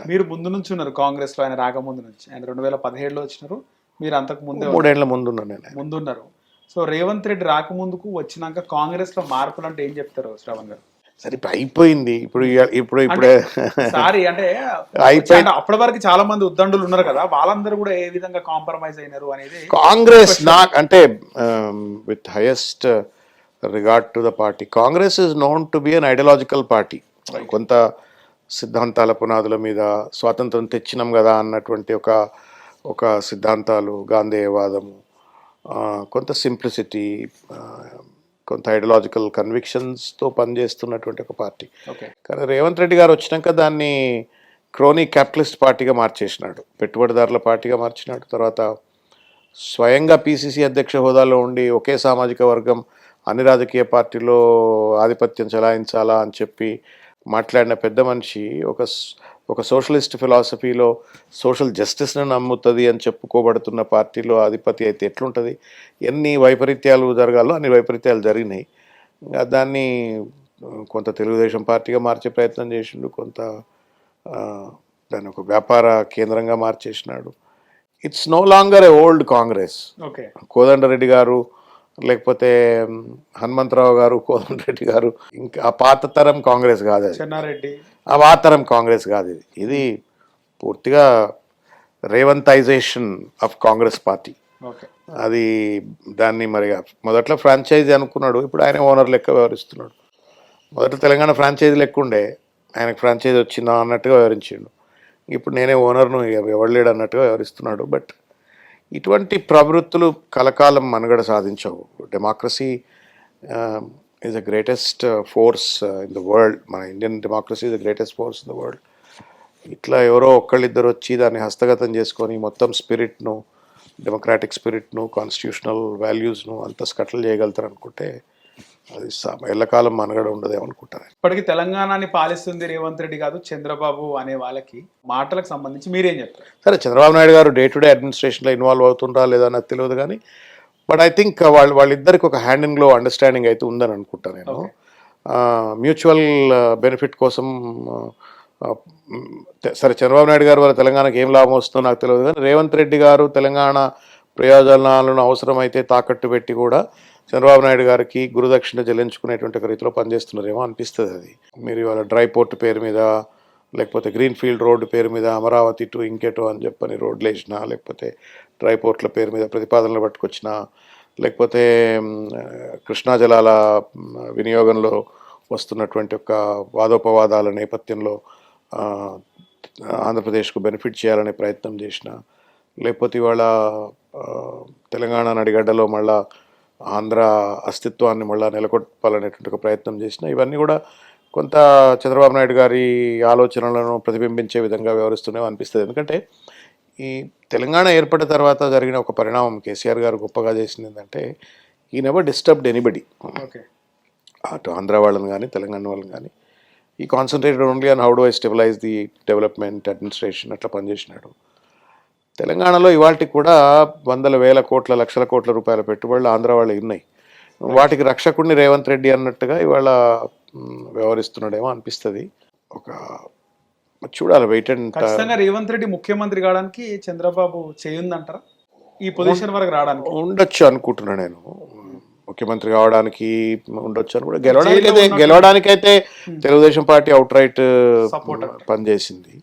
మీరు ముందు నుంచి ఉన్నారు కాంగ్రెస్ లో, ఆయన రాకముందు నుంచి. ఆయన 2017లో వచ్చినారు, మీరు అంతకు ముందే 3 ఏళ్ల ముందున్నాను నేను. ముందున్నారు. సో రేవంత్ రెడ్డి రాకముందుకు వచ్చినాక కాంగ్రెస్ లో మార్పులు అంటే ఏం చెప్తారు శ్రవణ్ గారు? సరే ఇప్పుడు అయిపోయింది. ఇప్పుడే సారీ అంటే అయిపోయింది. అప్పటి వరకు చాలా మంది ఉద్దండులు ఉన్నారు కదా, వాళ్ళందరూ కూడా ఏ విధంగా కాంప్రమైజ్ అయినారు అనేది కాంగ్రెస్ నాకు అంటే with highest regard to the party, Congress is known to be an ideological party. కొంత సిద్ధాంతాల పునాదుల మీద స్వాతంత్రం తెచ్చినాం కదా అన్నటువంటి ఒక సిద్ధాంతాలు, గాంధేయవాదము, కొంత సింప్లిసిటీ, కొంత ఐడియాలజికల్ కన్విక్షన్స్తో పనిచేస్తున్నటువంటి ఒక పార్టీ. కానీ రేవంత్ రెడ్డి గారు వచ్చినాక దాన్ని క్రోనీ క్యాపిటలిస్ట్ పార్టీగా మార్చేసినాడు, పెట్టుబడిదారుల పార్టీగా మార్చినాడు. తర్వాత స్వయంగా పిసిసి అధ్యక్ష హోదాలో ఉండి ఒకే సామాజిక వర్గం అన్ని రాజకీయ పార్టీలో ఆధిపత్యం చెలాయించాలా అని చెప్పి మాట్లాడిన పెద్ద మనిషి ఒక సోషలిస్ట్ ఫిలాసఫీలో సోషల్ జస్టిస్ని నమ్ముతుంది అని చెప్పుకోబడుతున్న పార్టీలో అధిపతి అయితే ఎట్లుంటుంది? ఎన్ని వైపరీత్యాలు జరగాలో అన్ని వైపరీత్యాలు జరిగినాయి. దాన్ని కొంత తెలుగుదేశం పార్టీగా మార్చే ప్రయత్నం చేసిండు, కొంత దాన్ని ఒక వ్యాపార కేంద్రంగా మార్చేసినాడు. It's no longer a old Congress. Kodanda Reddy garu, లేకపోతే హనుమంతరావు గారు, కోదండరెడ్డి గారు, ఇంకా ఆ పాత తరం కాంగ్రెస్ కాదు అది, ఆ పాత తరం కాంగ్రెస్ కాదు ఇది పూర్తిగా రేవంతైజేషన్ ఆఫ్ కాంగ్రెస్ పార్టీ. అది దాన్ని మరి మొదట్లో ఫ్రాంచైజీ అనుకున్నాడు, ఇప్పుడు ఆయన ఓనర్ లెక్క వ్యవహరిస్తున్నాడు. మొదట తెలంగాణ ఫ్రాంచైజీ లెక్క ఉండే, ఆయనకు ఫ్రాంచైజీ వచ్చిందా అన్నట్టుగా వ్యవహరించిండు. ఇప్పుడు నేనే ఓనర్ను, ఎవరు లేడు అన్నట్టుగా వ్యవహరిస్తున్నాడు. బట్ ఇటువంటి ప్రవృత్తులు కలకాలం మనుగడ సాధించవు. Democracy is the greatest force in the world. మన Indian democracy is the greatest force in the world. ఇట్లా ఎవరో ఒక్కళ్ళిద్దరు వచ్చి దాన్ని హస్తగతం చేసుకొని మొత్తం స్పిరిట్ను, డెమోక్రాటిక్ స్పిరిట్ను, కాన్స్టిట్యూషనల్ వాల్యూస్ను అంతా స్కట్లు చేయగలుగుతారు అనుకుంటే అది ఎల్లకాలం మనగడ ఉండదేమనుకుంటారు. ఇప్పటికీ తెలంగాణని పాలిస్తుంది రేవంత్ రెడ్డి కాదు చంద్రబాబు అనే వాళ్ళకి మాటలకు సంబంధించి మీరేం చెప్తారు? సరే, చంద్రబాబు నాయుడు గారు డే టు డే అడ్మినిస్ట్రేషన్లో ఇన్వాల్వ్ అవుతుండ్రా లేదా నాకు తెలియదు, కానీ బట్ ఐ థింక్ వాళ్ళిద్దరికి ఒక హ్యాండ్ ఇన్ గ్లో అండర్స్టాండింగ్ అయితే ఉందని అనుకుంటాను నేను. మ్యూచువల్ బెనిఫిట్ కోసం సరే, చంద్రబాబు నాయుడు గారు వాళ్ళ తెలంగాణకి ఏం లాభం వస్తుందో నాకు తెలియదు, కానీ రేవంత్ రెడ్డి గారు తెలంగాణ ప్రయోజనాలను అవసరమైతే తాకట్టు పెట్టి కూడా చంద్రబాబు నాయుడు గారికి గురుదక్షిణ చెల్లించుకునేటువంటి ఒక రీతిలో పనిచేస్తున్నారేమో అనిపిస్తుంది. అది మీరు ఇవాళ డ్రై పోర్ట్ పేరు మీద, లేకపోతే గ్రీన్ ఫీల్డ్ రోడ్డు పేరు మీద అమరావతి టు ఇంకేటో అని చెప్పని రోడ్లు వేసినా, లేకపోతే డ్రై పోర్ట్ల పేరు మీద ప్రతిపాదనలు పట్టుకొచ్చినా, లేకపోతే కృష్ణా జలాల వినియోగంలో వస్తున్నటువంటి ఒక వాదోపవాదాల నేపథ్యంలో ఆంధ్రప్రదేశ్కు బెనిఫిట్ చేయాలనే ప్రయత్నం చేసిన, లేకపోతే ఇవాళ తెలంగాణ నడిగడ్డలో మళ్ళా ఆంధ్ర అస్తిత్వాన్ని మళ్ళీ నెలకొల్పాలనేటువంటి ఒక ప్రయత్నం చేసిన, ఇవన్నీ కూడా కొంత చంద్రబాబు నాయుడు గారి ఆలోచనలను ప్రతిబింబించే విధంగా వ్యవహరిస్తూనే అనిపిస్తుంది. ఎందుకంటే ఈ తెలంగాణ ఏర్పడిన తర్వాత జరిగిన ఒక పరిణామం కేసీఆర్ గారు గొప్పగా చేసింది ఏంటంటే, ఈ నెవర్ డిస్టర్బ్డ్ ఎనీబడి. అటు ఆంధ్ర వాళ్ళని కానీ తెలంగాణ వాళ్ళని కానీ, ఈ concentrated only on how do I stabilize the development administration అట్లా పనిచేసినాడు. తెలంగాణలో ఇవాళకి కూడా వందల వేల కోట్ల లక్షల కోట్ల రూపాయల పెట్టుబడులు ఆంధ్ర వాళ్ళు ఉన్నాయి. వాటికి రక్షకుడిని రేవంత్ రెడ్డి అన్నట్టుగా ఇవాళ వ్యవహరిస్తున్నాడేమో అనిపిస్తుంది. ఒక చూడాలి, వెయిట్ అండ్. ఖచ్చితంగా రేవంత్ రెడ్డి ముఖ్యమంత్రి కావడానికి చంద్రబాబు చేయుందంటారా? ఈ పొజిషన్ వరకు రావడానికి ఉండొచ్చు అనుకుంటున్నా నేను. ముఖ్యమంత్రి కావడానికి ఉండొచ్చు అని కూడా, గెలవడానికైతే తెలుగుదేశం పార్టీ అవుట్ రైట్ పనిచేసింది.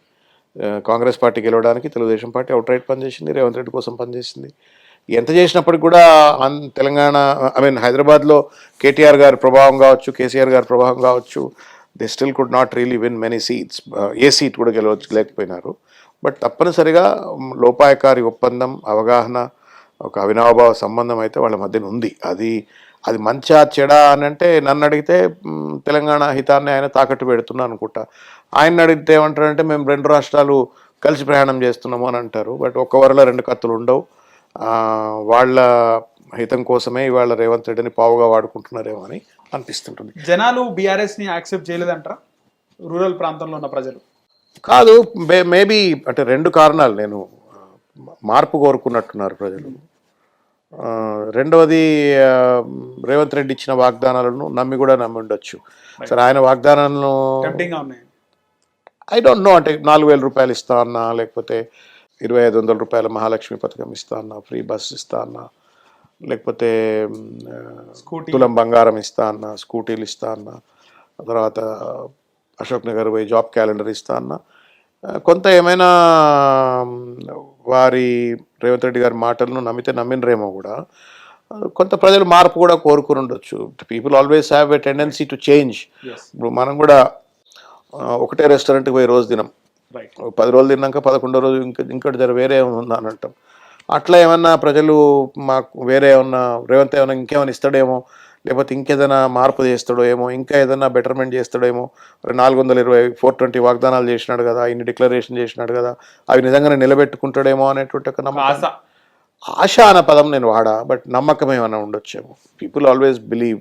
కాంగ్రెస్ పార్టీ గెలవడానికి తెలుగుదేశం పార్టీ అవుట్ రైట్ పనిచేసింది, రేవంత్ రెడ్డి కోసం పనిచేసింది. ఎంత చేసినప్పటికి కూడా తెలంగాణ హైదరాబాద్లో కేటీఆర్ గారి ప్రభావం కావచ్చు, కేసీఆర్ గారి ప్రభావం కావచ్చు, they still could not really win many seats. A seat కూడా గెలవలేకపోయినారు. బట్ తప్పనిసరిగా లోపాయకారి ఒప్పందం, అవగాహన, ఒక అవినాభావ సంబంధం అయితే వాళ్ళ మధ్యన ఉంది. అది మంచా చెడా అని అంటే నన్ను అడిగితే తెలంగాణ హితాన్ని ఆయన తాకట్టు పెడుతున్నా అనుకుంటా. ఆయన అడిగితే ఏమంటారంటే మేము 2 రాష్ట్రాలు కలిసి ప్రయాణం చేస్తున్నాము అని అంటారు. బట్ ఒక్క వరలో 2 కత్తులు ఉండవు. వాళ్ళ హితం కోసమే ఇవాళ రేవంత్ రెడ్డిని పావుగా వాడుకుంటున్నారేమో అని అనిపిస్తుంటుంది. జనాలు బీఆర్ఎస్ని యాక్సెప్ట్ చేయలేదంటారా రూరల్ ప్రాంతంలో ఉన్న ప్రజలు? కాదు, మేబీ అంటే 2 కారణాలు. నేను మార్పు కోరుకున్నట్టున్నారు ప్రజలు. రెండవది, రేవంత్ రెడ్డి ఇచ్చిన వాగ్దానాలను నమ్మి కూడా నమ్మి ఉండొచ్చు. సరే, ఆయన వాగ్దానాలను ఐ డోంట్ నో, అంటే 4,000 రూపాయలు ఇస్తా అన్నా, లేకపోతే 2,500 రూపాయల మహాలక్ష్మి పథకం ఇస్తా అన్నా, ఫ్రీ బస్ ఇస్తా అన్నా, లేకపోతే స్కూటీ తులం బంగారం ఇస్తా అన్నా, స్కూటీలు ఇస్తా అన్నా, తర్వాత అశోక్ నగర్ పోయి జాబ్ క్యాలెండర్ ఇస్తా అన్నా, కొంత ఏమైనా వారి రేవంత్ రెడ్డి గారి మాటలను నమ్మితే నమ్మినరేమో కూడా, కొంత ప్రజలు మార్పు కూడా కోరుకుని ఉండొచ్చు. People always have a tendency to change. yes ఇప్పుడు మనం కూడా ఒకటే రెస్టారెంట్కి పోయి రోజు తినం, right 10 రోజులు తిన్నాక 11వ రోజు ఇంకోటి జర వేరే ఉందా అని అంటాం. అట్లా ఏమన్నా ప్రజలు మాకు వేరే ఏమన్నా రేవంత్ ఏమన్నా ఇంకేమైనా ఇస్తాడేమో, లేకపోతే ఇంకేదైనా మార్పు చేస్తాడో ఏమో, ఇంకా ఏదైనా బెటర్మెంట్ చేస్తాడేమో, 420 420 వాగ్దానాలు చేసినాడు కదా, ఇన్ని డిక్లరేషన్ చేసినాడు కదా, అవి నిజంగానే నిలబెట్టుకుంటాడేమో అనేటువంటి ఒక ఆశ. ఆశ అన్న పదం నేను వాడా, బట్ నమ్మకం ఏమైనా ఉండొచ్చేమో. People always believe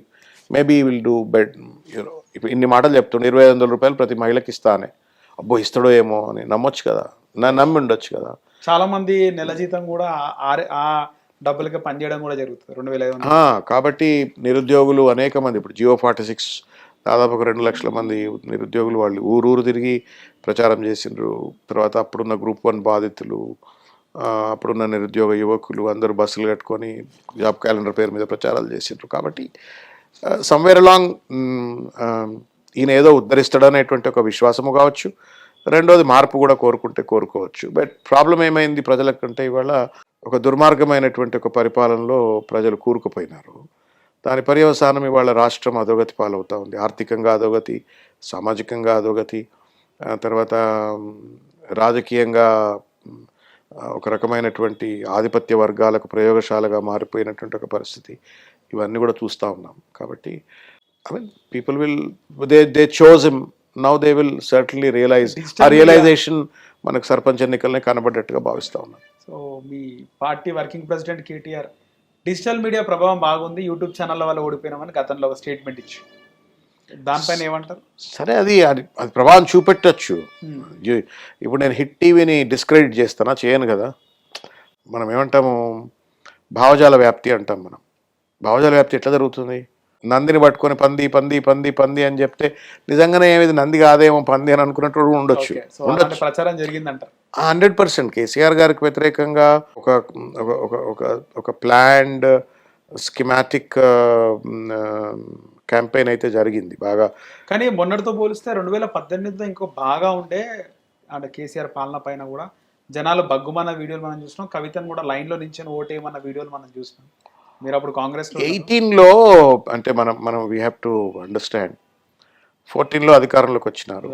maybe will do bet. You know ఇప్పుడు ఇన్ని మాటలు చెప్తుండే 2,500 రూపాయలు ప్రతి మహిళకి ఇస్తానే, అబ్బో ఇస్తాడో ఏమో అని నమ్మొచ్చు కదా, నమ్మి ఉండొచ్చు కదా. చాలా మంది నెల జీతం కూడా ఆ డబ్బులకి పనిచేయడం కూడా జరుగుతుంది 2,500. కాబట్టి నిరుద్యోగులు అనేక మంది, ఇప్పుడు జియో 46 దాదాపు ఒక 2 లక్షల మంది నిరుద్యోగులు వాళ్ళు ఊరూరు తిరిగి ప్రచారం చేసిండ్రు. తర్వాత అప్పుడున్న గ్రూప్ 1 బాధితులు, అప్పుడున్న నిరుద్యోగ యువకులు అందరూ బస్సులు కట్టుకొని జాబ్ క్యాలెండర్ పేరు మీద ప్రచారాలు చేసిండ్రు. కాబట్టి సమ్వేర్ అలాంగ్ ఈయన ఏదో ఉద్ధరిస్తాడనేటువంటి ఒక విశ్వాసము కావచ్చు, రెండోది మార్పు కూడా కోరుకోవచ్చు. బట్ ప్రాబ్లం ఏమైంది ప్రజలకంటే, ఇవాళ ఒక దుర్మార్గమైనటువంటి ఒక పరిపాలనలో ప్రజలు కూరుకుపోయినారు. దాని పర్యవసానం ఇవాళ రాష్ట్రం అధోగతి పాలవుతూ ఉంది. ఆర్థికంగా అధోగతి, సామాజికంగా అధోగతి, తర్వాత రాజకీయంగా ఒక రకమైనటువంటి ఆధిపత్య వర్గాలకు ప్రయోగశాలగా మారిపోయినటువంటి ఒక పరిస్థితి, ఇవన్నీ కూడా చూస్తూ ఉన్నాం. కాబట్టి I mean people will they chose him, now they will certainly realise. ఆ రియలైజేషన్ మనకు సర్పంచ్ ఎన్నికలనే కనబడ్డట్టుగా భావిస్తూ ఉన్నాం. సో మీ party working president KTR digital media ప్రభావం బాగుంది, యూట్యూబ్ ఛానళ్ళ వల్ల ఓడిపోయినామని గతంలో ఒక స్టేట్మెంట్ ఇచ్చి, దానిపైన ఏమంటారు? సరే, అది ప్రభావం చూపెట్టచ్చు. ఇప్పుడు నేను హిట్ టీవీని డిస్క్రెడిట్ చేస్తానా? చేయను కదా. మనం ఏమంటాము, భావజాల వ్యాప్తి అంటాం. మనం భావజాల వ్యాప్తి ఎట్లా జరుగుతుంది? నందిని పట్టుకొని పంది పంది పంది పంది అని చెప్తే నిజంగానే ఏమిది నంది కాదేమో పంది అని అనుకున్నట్టు ఉండొచ్చు. ప్రచారం జరిగిందంట 100%. కేసీఆర్ గారికి వ్యతిరేకంగా ఒక ప్లాన్డ్ స్కిమాటిక్ క్యాంపెయిన్ అయితే జరిగింది బాగా. కానీ మొన్నటితో పోలిస్తే 2018 ఇంకో బాగా ఉండే, అంటే కేసీఆర్ పాలన పైన కూడా జనాలు బగ్గుమన్న వీడియోలు మనం చూసినాం. కవితను కూడా లైన్లో నించొని ఓటేయమన్న వీడియోలు మనం చూసినాం. మీరు అప్పుడు కాంగ్రెస్ 18లో అంటే మనం వీ హ్యావ్ టు అండర్స్టాండ్, 14లో అధికారంలోకి వచ్చినారు.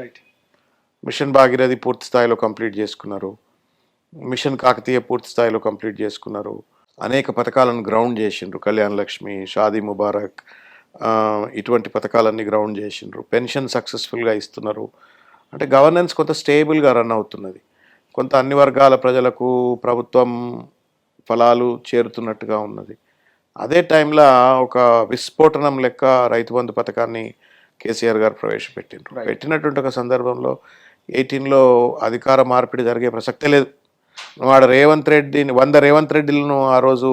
మిషన్ భాగీరథి పూర్తి స్థాయిలో కంప్లీట్ చేసుకున్నారు, మిషన్ కాకతీయ పూర్తి స్థాయిలో కంప్లీట్ చేసుకున్నారు, అనేక పథకాలను గ్రౌండ్ చేసిండ్రు, కళ్యాణ్ లక్ష్మి, షాదీ ముబారక్, ఇటువంటి పథకాలన్నీ గ్రౌండ్ చేసిండ్రు, పెన్షన్ సక్సెస్ఫుల్గా ఇస్తున్నారు. అంటే గవర్నెన్స్ కొంత స్టేబుల్గా రన్ అవుతున్నది, కొంత అన్ని వర్గాల ప్రజలకు ప్రభుత్వం ఫలాలు చేరుతున్నట్టుగా ఉన్నది. అదే టైంలో ఒక విస్ఫోటనం లెక్క రైతు బంధు పథకాన్ని కేసీఆర్ గారు ప్రవేశపెట్టిండ్రు. పెట్టినటువంటి ఒక సందర్భంలో 18లో అధికార మార్పిడి జరిగే ప్రసక్తే లేదు. వాడు రేవంత్ రెడ్డిని 100 రేవంత్ రెడ్డిలను ఆ రోజు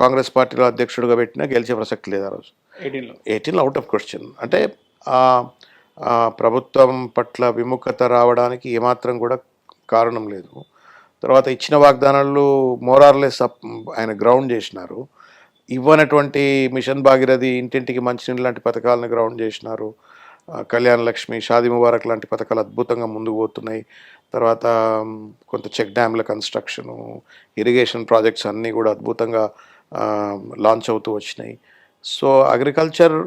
కాంగ్రెస్ పార్టీలో అధ్యక్షుడిగా పెట్టినా గెలిచే ప్రసక్తి లేదు ఆ రోజు. 18లో అవుట్ ఆఫ్ క్వశ్చన్. అంటే ప్రభుత్వం పట్ల విముఖత రావడానికి ఏమాత్రం కూడా కారణం లేదు. తర్వాత ఇచ్చిన వాగ్దానాలు మోరార్లెస్ ఆయన గ్రౌండ్ చేసినారు. ఇవ్వనటువంటి మిషన్ భాగీరథి, ఇంటింటికి మంచినీళ్ళు లాంటి పథకాలను గ్రౌండ్ చేసినారు. కళ్యాణ్ లక్ష్మి, షాదీ ముబారక్ లాంటి పథకాలు అద్భుతంగా ముందుకు పోతున్నాయి. తర్వాత కొంత చెక్ డ్యామ్ల కన్స్ట్రక్షను, ఇరిగేషన్ ప్రాజెక్ట్స్ అన్నీ కూడా అద్భుతంగా లాంచ్ అవుతూ వచ్చినాయి. సో అగ్రికల్చర్,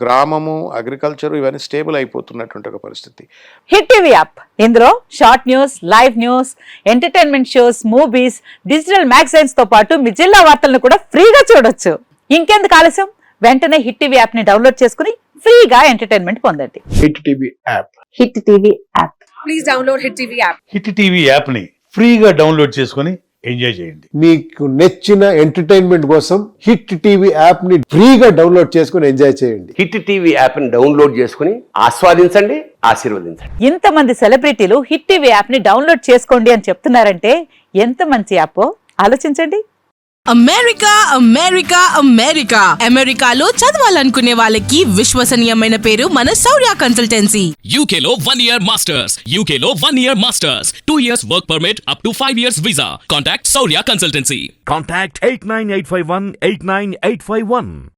గ్రామము, అగ్రికల్చర్ ఇవన్నీ స్టేబుల్ అయిపోతున్నటువంటి ఒక పరిస్థితి. హిట్ టీవీ యాప్, ఇందులో short news, live news, entertainment shows, movies, digital magazines తో పాటు మీ జిల్లా వార్తలను కూడా ఫ్రీగా చూడొచ్చు. ఇంకెందుకు ఆలస్యం, వెంటనే హిట్ టీవీ యాప్ ని డౌన్లోడ్ చేసుకుని ఫ్రీగా ఎంటర్టైన్మెంట్ పొందండి. Hit TV app. Hit TV app. Please download hit TV app. Hit TV app ని ఫ్రీగా డౌన్లోడ్ చేసుకొని ఎంజాయ్ చేయండి. మీకు నచ్చిన ఎంటర్టైన్మెంట్ కోసం హిట్ టీవీ యాప్ ని ఫ్రీగా డౌన్లోడ్ చేసుకొని ఎంజాయ్ చేయండి. హిట్ టీవీ యాప్ ని డౌన్లోడ్ చేసుకుని ఆస్వాదించండి, ఆశీర్వదించండి. ఇంతమంది సెలబ్రిటీలు హిట్ టీవీ యాప్ ని డౌన్లోడ్ చేసుకోండి అని చెప్తున్నారంటే ఎంత మంచి యాప్ ఆలోచించండి. అమెరికా అమెరికా అమెరికా అమెరికాలో చదవాలనుకునే వాళ్ళకి విశ్వసనీయమైన పేరు మన శౌర్య consultancy. UK Law 1 Year Masters. UK Law 1 Year Masters. 2 years work permit up to 5 years visa. Contact Saurya Consultancy. Contact 89851 89851.